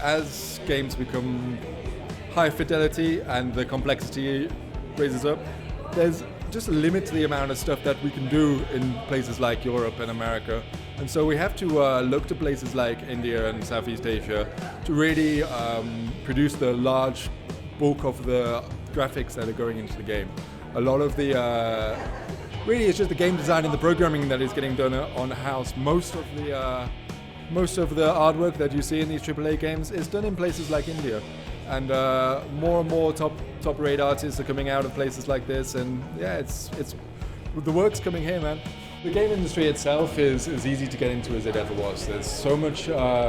as games become high fidelity and the complexity raises up, there's just a limit to the amount of stuff that we can do in places like Europe and America. And so we have to look to places like India and Southeast Asia to really produce the large bulk of the graphics that are going into the game. A lot of the really it's just the game design and the programming that is getting done on house. Most of the artwork that you see in these AAA games is done in places like India, and more top-rate artists are coming out of places like this. And yeah, it's the work's coming here, man. The game industry itself is as easy to get into as it ever was. There's so much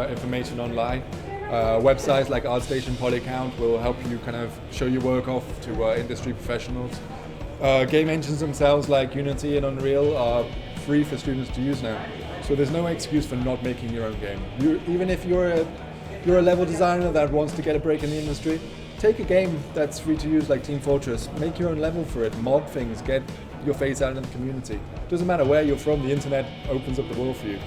information online. Websites like ArtStation, Polycount will help you kind of show your work off to industry professionals. Game engines themselves like Unity and Unreal are free for students to use now. So there's no excuse for not making your own game. Even if you're a level designer that wants to get a break in the industry, take a game that's free to use like Team Fortress, make your own level for it, mod things, get your face out in the community. Doesn't matter where you're from, the internet opens up the world for you.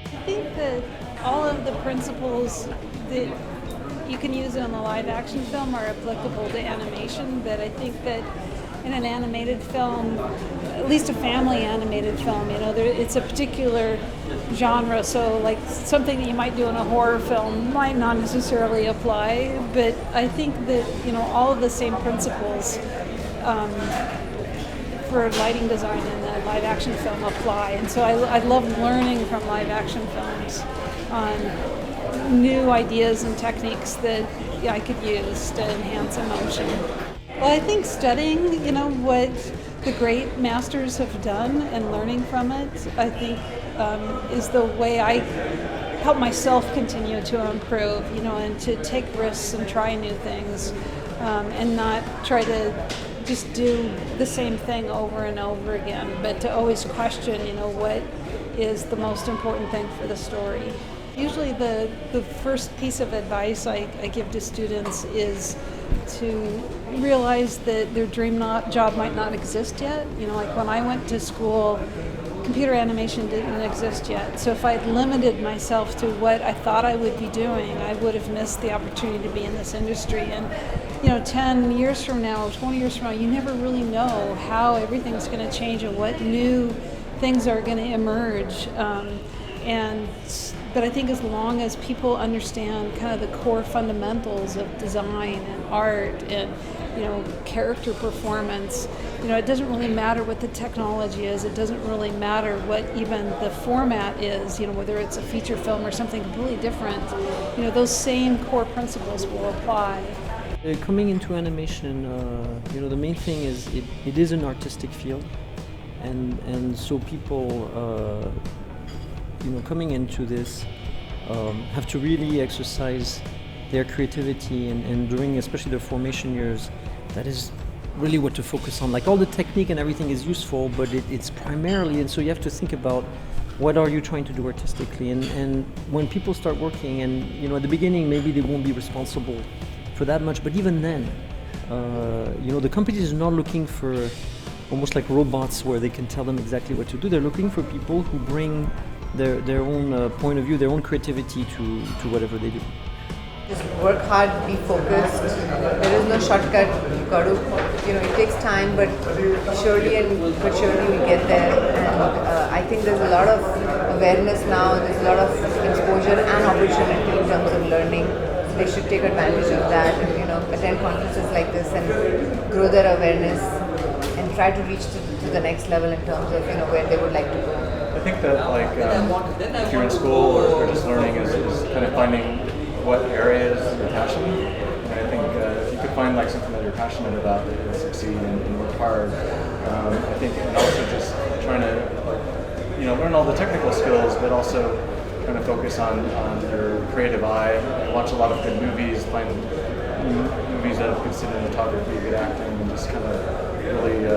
I think that all of the principles that you can use in a live action film are applicable to animation, but I think that in an animated film, at least a family animated film, it's a particular genre, so like something that you might do in a horror film might not necessarily apply, but I think that, all of the same principles for lighting design in a live action film apply, and so I love learning from live action films on new ideas and techniques that I could use to enhance emotion. Well, I think studying, what the great masters have done and learning from it, I think is the way I help myself continue to improve, and to take risks and try new things, and not try to just do the same thing over and over again, but to always question, what is the most important thing for the story. Usually the first piece of advice I give to students is to realize that their dream job might not exist yet. Like when I went to school, computer animation didn't exist yet. So if I'd limited myself to what I thought I would be doing, I would have missed the opportunity to be in this industry. And 10 years from now, 20 years from now, you never really know how everything's going to change and what new things are going to emerge. But I think as long as people understand kind of the core fundamentals of design and art and character performance, it doesn't really matter what the technology is. It doesn't really matter what even the format is. Whether it's a feature film or something completely different. Those same core principles will apply. Coming into animation, the main thing is it is an artistic field, and so people. Coming into this have to really exercise their creativity, and during especially the formation years, that is really what to focus on. Like all the technique and everything is useful, but it's primarily, and so you have to think about what are you trying to do artistically, and when people start working, and at the beginning maybe they won't be responsible for that much, but even then, the company is not looking for almost like robots where they can tell them exactly what to do. They're looking for people who bring their own point of view, their own creativity to whatever they do. Just work hard, be focused. There is no shortcut. You got to, it takes time, but surely we get there. And I think there's a lot of awareness now. There's a lot of exposure and opportunity in terms of learning. So they should take advantage of that and attend conferences like this and grow their awareness and try to reach to the next level in terms of where they would like to go. I think that if you're in school or just learning is kind of finding what areas you're passionate in. And I think if you could find something that you're passionate about that you'll succeed and work hard. I think, and also just trying to learn all the technical skills, but also kind of focus on your creative eye. Watch a lot of good movies, find movies that have good cinematography, good acting, and just kind of really.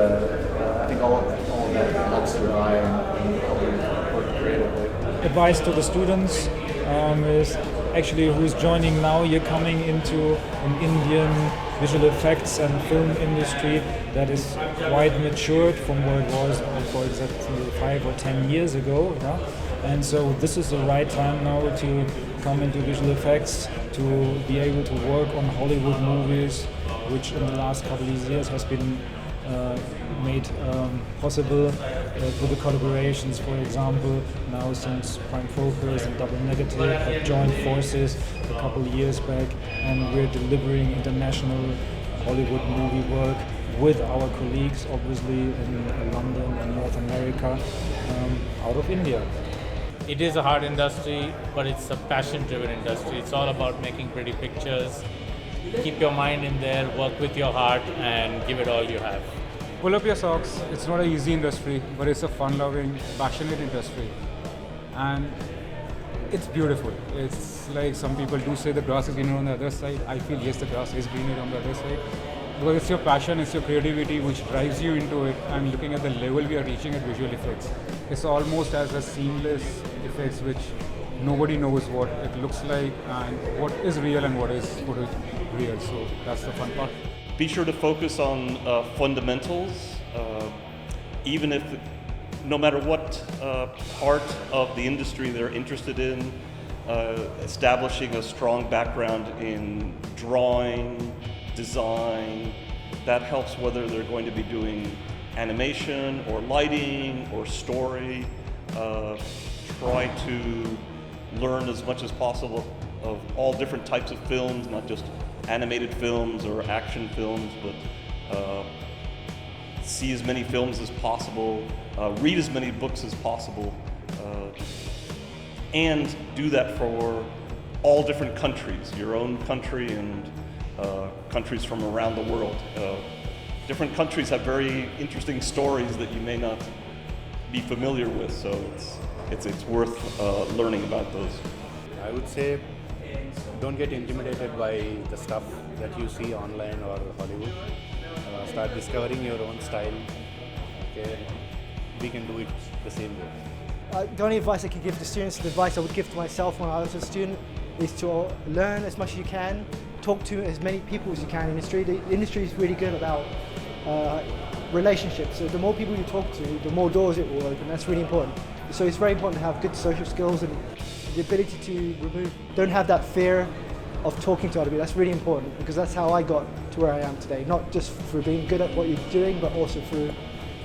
I think all of that helps your eye and help you work creatively. Advice to the students is actually who is joining now. You're coming into an Indian visual effects and film industry that is quite matured from where it was, for example, 5 or 10 years ago. Yeah? And so this is the right time now to come into visual effects, to be able to work on Hollywood movies, which in the last couple of years has been made possible through the collaborations. For example, now since Prime Focus and Double Negative have joined forces a couple of years back, and we're delivering international Hollywood movie work with our colleagues, obviously in London and North America, out of India. It is a hard industry, but it's a passion-driven industry. It's all about making pretty pictures. Keep your mind in there, work with your heart, and give it all you have. Pull up your socks. It's not an easy industry, but it's a fun-loving, passionate industry. And it's beautiful. It's like some people do say the grass is greener on the other side. I feel yes, the grass is greener on the other side. Because it's your passion, it's your creativity which drives you into it. And looking at the level we are reaching at visual effects, it's almost as a seamless effects which nobody knows what it looks like and what is real and what is real. So that's the fun part. Be sure to focus on fundamentals, even if, no matter what part of the industry they're interested in, establishing a strong background in drawing, design, that helps whether they're going to be doing animation or lighting or story. Try to learn as much as possible of all different types of films, not just animated films or action films, but see as many films as possible, read as many books as possible, and do that for all different countries, your own country and countries from around the world. Different countries have very interesting stories that you may not be familiar with, so it's worth learning about those. I would say don't get intimidated by the stuff that you see online or Hollywood. Start discovering your own style. Okay, we can do it the same way. The only advice I could give to students, the advice I would give to myself when I was a student, is to learn as much as you can, talk to as many people as you can in the industry. The industry is really good about relationships. So the more people you talk to, the more doors it will open. That's really important. So it's very important to have good social skills and the ability to don't have that fear of talking to other people. That's really important because that's how I got to where I am today. Not just for being good at what you're doing, but also for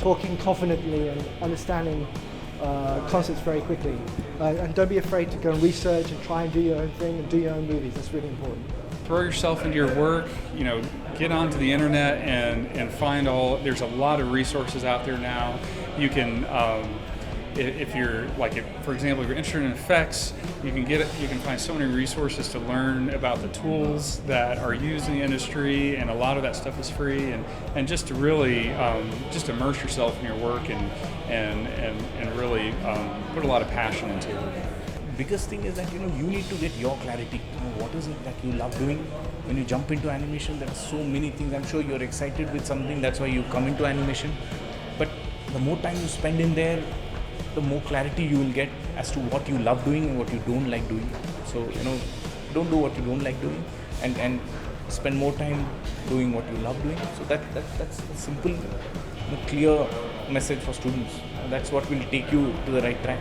talking confidently and understanding concepts very quickly. And don't be afraid to go and research and try and do your own thing and do your own movies. That's really important. Throw yourself into your work, get onto the internet and find there's a lot of resources out there now. You can, if you're for example, if you're interested in effects, you can find so many resources to learn about the tools that are used in the industry, and a lot of that stuff is free, and just to really just immerse yourself in your work and really put a lot of passion into it. Biggest thing is that you need to get your clarity. What is it that you love doing? When you jump into animation, there are so many things. I'm sure you're excited with something, that's why you come into animation. But the more time you spend in there, the more clarity you will get as to what you love doing and what you don't like doing. So don't do what you don't like doing, and spend more time doing what you love doing. So that's a simple, clear message for students. That's what will take you to the right track.